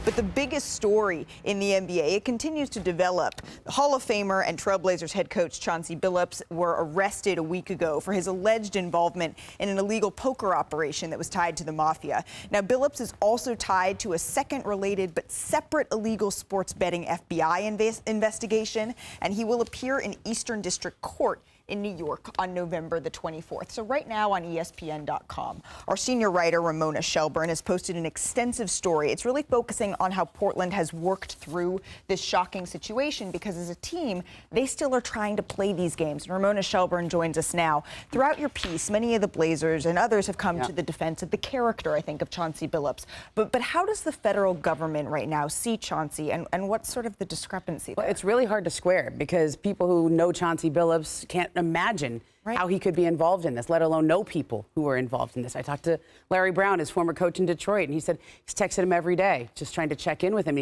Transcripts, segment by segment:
But the biggest story in the NBA, it continues to develop. The Hall of Famer and Trailblazers head coach Chauncey Billups were arrested a week ago for his alleged involvement in an illegal poker operation that was tied to the mafia. Now, Billups is also tied to a second related but separate illegal sports betting FBI investigation, and he will appear in Eastern District Court in New York on November the 24th. So right now on ESPN.com, our senior writer Ramona Shelburne has posted an extensive story. It's really focusing on how Portland has worked through this shocking situation because as a team, they still are trying to play these games. And Ramona Shelburne joins us now. Throughout your piece, many of the Blazers and others have come to the defense of the character, I think, of Chauncey Billups. But how does the federal government right now see Chauncey and what's sort of the discrepancy there? Well, it's really hard to square because people who know Chauncey Billups can't imagine how he could be involved in this, let alone know people who are involved in this. I talked to Larry Brown, his former coach in Detroit, and he said he's texted him every day, just trying to check in with him.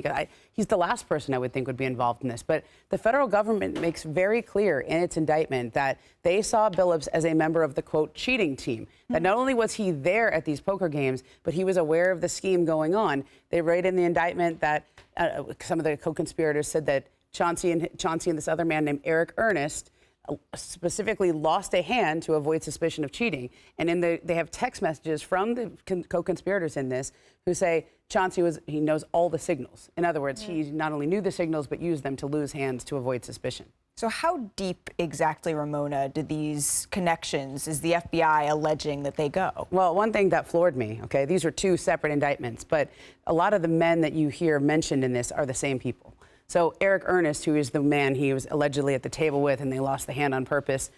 He's the last person I would think would be involved in this. But the federal government makes very clear in its indictment that they saw Billups as a member of the, quote, cheating team. That not only was he there at these poker games, but he was aware of the scheme going on. They write in the indictment that some of the co-conspirators said that Chauncey and this other man named Eric Ernest specifically lost a hand to avoid suspicion of cheating. And they have text messages from the co-conspirators in this who say Chauncey he knows all the signals. In other words, he not only knew the signals, but used them to lose hands to avoid suspicion. So how deep exactly, Ramona, do these connections, is the FBI alleging that they go? Well, one thing that floored me, okay, these are two separate indictments, but a lot of the men that you hear mentioned in this are the same people. So Eric Ernest, who is the man he was allegedly at the table with and they lost the hand on purpose,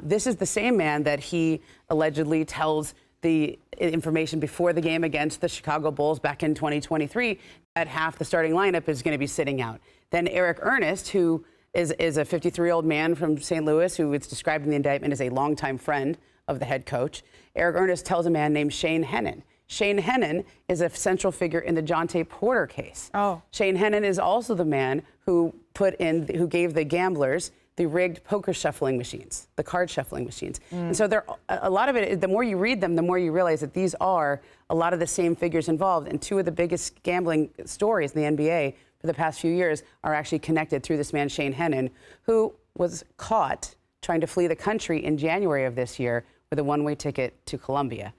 this is the same man that he allegedly tells the information before the game against the Chicago Bulls back in 2023 that half the starting lineup is going to be sitting out. Then Eric Ernest, who is a 53-year-old man from St. Louis who is described in the indictment as a longtime friend of the head coach. Eric Ernest tells a man named Shane Hennon. Shane Hennon is a central figure in the Jontay Porter case. Oh. Shane Hennon is also the man who who gave the gamblers the rigged poker shuffling machines, the card shuffling machines. And so a lot of it, the more you read them, the more you realize that these are a lot of the same figures involved. And two of the biggest gambling stories in the NBA for the past few years are actually connected through this man, Shane Hennon, who was caught trying to flee the country in January of this year with a one-way ticket to Colombia.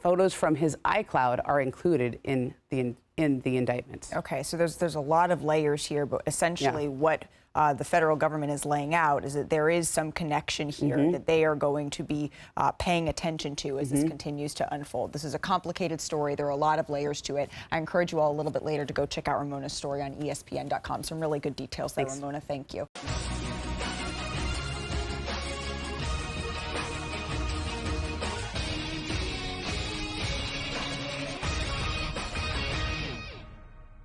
Photos from his iCloud are included in the indictment. Okay, so there's a lot of layers here, but essentially what the federal government is laying out is that there is some connection here that they are going to be paying attention to as this continues to unfold. This is a complicated story. There are a lot of layers to it. I encourage you all a little bit later to go check out Ramona's story on ESPN.com. Some really good details there, Ramona. Thank you.